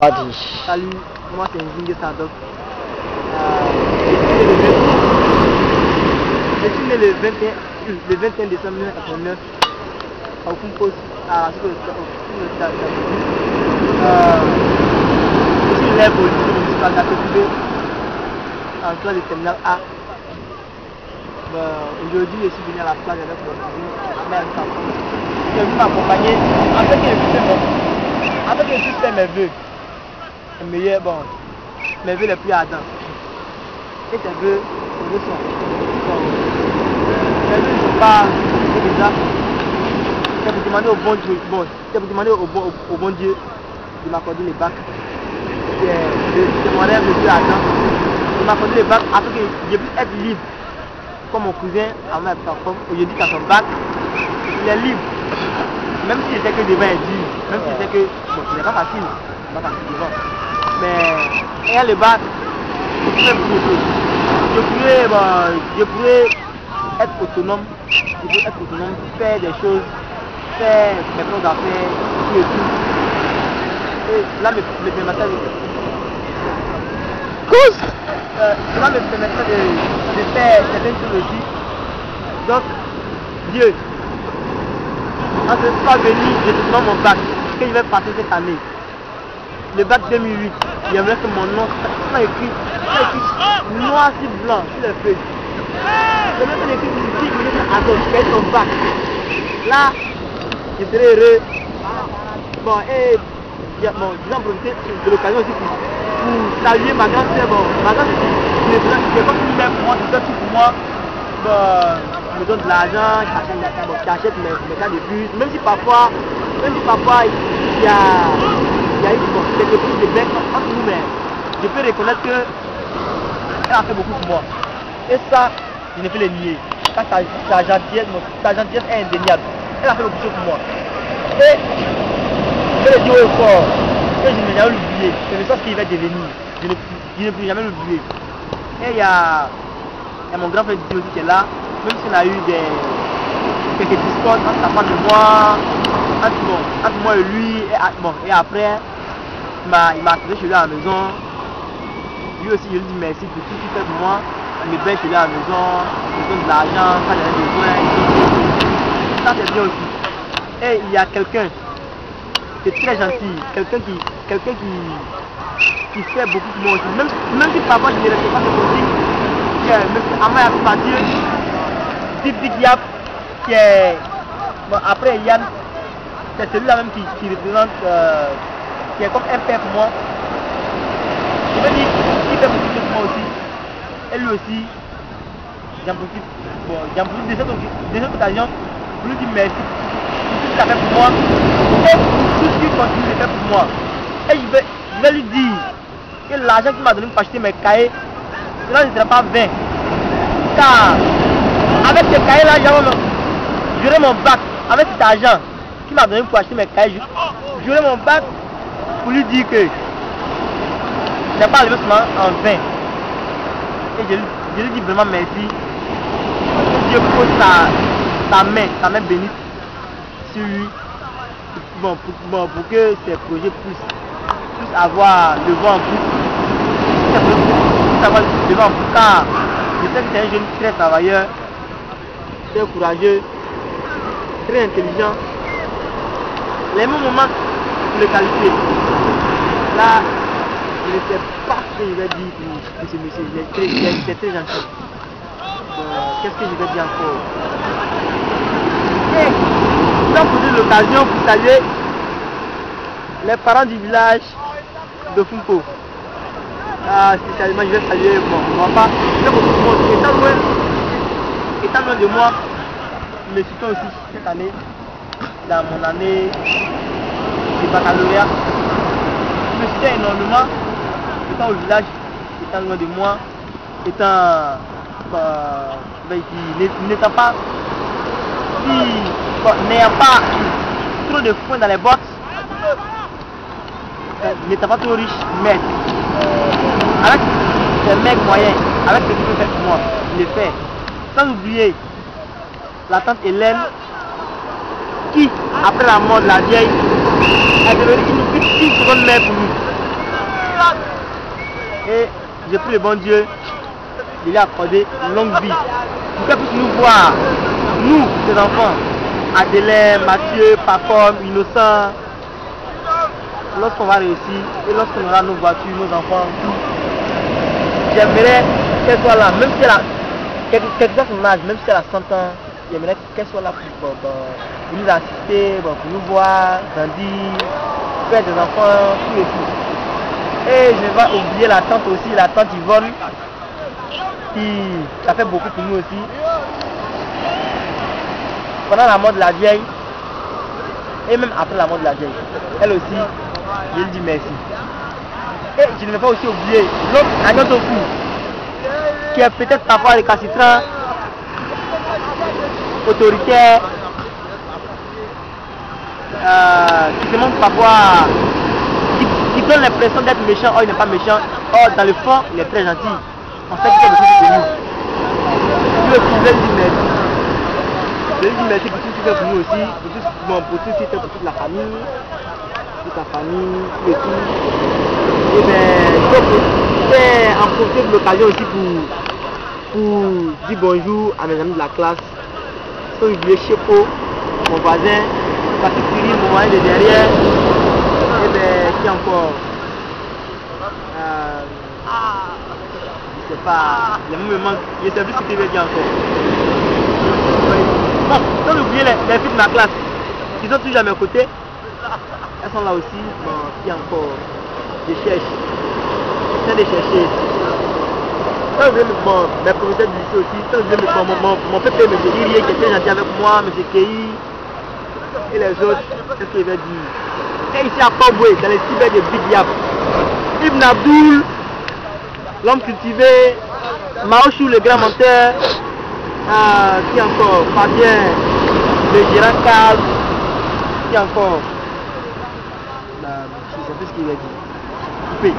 Salut, moi c'est Nzingue Sadok. Je suis né le 21 décembre 1989 au Kumpo, à ce que je suis élève au lycée municipal d'Atelier en classe de terminale A. Aujourd'hui, je suis venu à la plage avec mon cousin, mère et sa femme. Je suis venu m'accompagner afin que je puisse faire mes vœux. Les meilleurs, bon, mes vœux les plus ardents. Et tes vœux sont. Mes vœux ne sont pas déjà. C'est pour demander au bon Dieu, c'est pour demander au bon Dieu de m'accorder les bacs. C'est mon rêve le plus ardent. De m'accorder les bacs afin que je puisse être libre. Comme mon cousin, à ma femme, aujourd'hui qu'à son bac, il est libre. Même si c'était que devant est dur, même si c'était que. Bon, ce n'est pas facile. C'est pas facile devant. Mais ayant le bac, je pourrais beaucoup de choses. Je pourrais être autonome. Je pourrais être autonome, faire des choses, faire mes plans d'affaires, tout et tout. Et là, me permettait cela me permettait de faire certaines choses aussi. Donc, Dieu, en ce soir venu, je te demande mon bac, que je vais passer cette année. Le bac 2008, j'aimerais que mon nom soit écrit noir sur blanc sur les feuilles. J'aimerais que l'écrit ici, je vais adopter son bac. Là, je serai heureux. Bon, et je vais en profiter de l'occasion aussi pour saluer ma grande sœur. Ma grande sœur, c'est comme une mère pour moi, c'est tout pour moi. Elle me donne de l'argent, j'achète mes cas de bus. Même si parfois il y a des petits débats entre nous, mais je peux reconnaître qu'elle a fait beaucoup pour moi. Et ça, je ne peux le nier. Sa gentillesse est indéniable. Elle a fait beaucoup de choses pour moi. Et je vais le dire au fort, que je ne vais jamais l'oublier. C'est le sens qu'il va devenir. Je ne peux jamais l'oublier. Et il y a mon grand frère aussi qui est là. Même si on a eu quelques discords entre sa femme et moi, entre moi et lui, et après, il m'a accueilli chez lui à la maison. Lui aussi, je lui dis merci pour tout ce qu'il fait pour moi. Il me baisse chez lui à la maison, il me donne de l'argent, quand j'en ai besoin, ça c'est bien aussi. Et il y a quelqu'un qui est très gentil, quelqu'un qui fait beaucoup pour moi aussi. Même si parfois je ne respecte pas ses politiques, M. Amaya Fadieu, Big Yap, qui est. Bon, après Yann, c'est celui-là même qui représente, qui est comme un père pour moi. Je veux dire, il fait beaucoup pour moi aussi. Et lui aussi, j'en profite de cette occasion pour lui dire merci pour tout ce qu'il a fait pour moi et pour tout ce qu'il continue de faire pour moi. Et je vais lui dire que l'argent qu'il m'a donné pour acheter mes cahiers, cela ne sera pas vain. Car avec ces cahiers-là, j'aurai mon bac. Avec cet argent qu'il m'a donné pour acheter mes cahiers, j'aurai mon bac pour lui dire que je n'ai pas arrivé seulement en vain. Et je lui dis vraiment merci. Dieu pose sa main bénite sur lui. Bon, pour que ces projets puissent avoir le vent en poupe. Puissent avoir le vent en poupe. Car je sais que c'est un jeune très travailleur, très courageux, très intelligent. Les mots me manquent pour le qualifier. Là, je ne sais pas ce que je vais dire pour ce monsieur. C'est très gentil. Qu'est-ce que je vais dire encore? Et je vais poser l'occasion pour saluer les parents du village de Fumpo. Spécialement, je vais saluer mon papa. Étant loin de moi, je me suis aussi cette année, dans mon année de baccalauréat. Je me suis énormément, étant au village, étant loin de moi, n'étant pas, n'ayant pas trop de foin dans les bottes, n'étant pas trop riche, mais avec des mecs moyens, avec ce qu'il peut faire pour moi, je le fais. Sans oublier la tante Hélène, qui, après la mort de la vieille, est devenue une seconde mère pour nous. Et j'ai pris le bon Dieu, il lui a accordé une longue vie. Pour qu'elle puisse nous voir, nous, ses enfants, Adélène, Mathieu, Pacom, Innocent, lorsqu'on va réussir et lorsqu'on aura nos voitures, nos enfants, j'aimerais qu'elle soit là, même si elle a quelque chose son âge, même si elle a 100 ans, j'aimerais qu'elle soit là pour nous assister, pour nous voir, grandir, faire des enfants, tout et tout. Et je ne vais pas oublier la tante aussi, la tante Yvonne, qui a fait beaucoup pour nous aussi. Pendant la mort de la vieille, et même après la mort de la vieille, elle aussi, je lui dis merci. Et je ne vais pas aussi oublier l'autre Agnotoku, qui est peut-être parfois récalcitrant, autoritaire, qui se montre parfois, qui donne l'impression d'être méchant, or il n'est pas méchant, or dans le fond il est très gentil. On sait qu'il est beaucoup de nous. Je lui dis merci. Je lui dis merci pour tout ce qu'il fait pour nous aussi, pour tout ce qu'il fait pour toute la famille, toute la famille, tout et tout. Et bien, je vais en profiter de l'occasion aussi pour dire bonjour à mes amis de la classe. Sans oublier Chepo, mon voisin, Patrick Curie, mon voisin de derrière. Et bien, qui encore je sais pas, il me manque, je sais plus ce que tu veux dire encore. Bon, sans oublier les filles de ma classe, qui sont toujours à mes côtés. Elles sont là aussi, bon, qui encore, je cherche, j'essaie de chercher. Sans oublier mes professeurs du lycée aussi, sans oublier mon pépé, M. Irié, qui était gentil avec moi, M. Kei, et les autres, qu'est-ce qu'il veut dire. Et ici à Pamboué, dans les cyber de Big Yap, Ibn Abdoul, l'homme cultivé, Maochou le grand menteur, qui encore, Fabien, le gérant Carl, qui encore, je ne sais plus ce qu'il a dit. Coupé.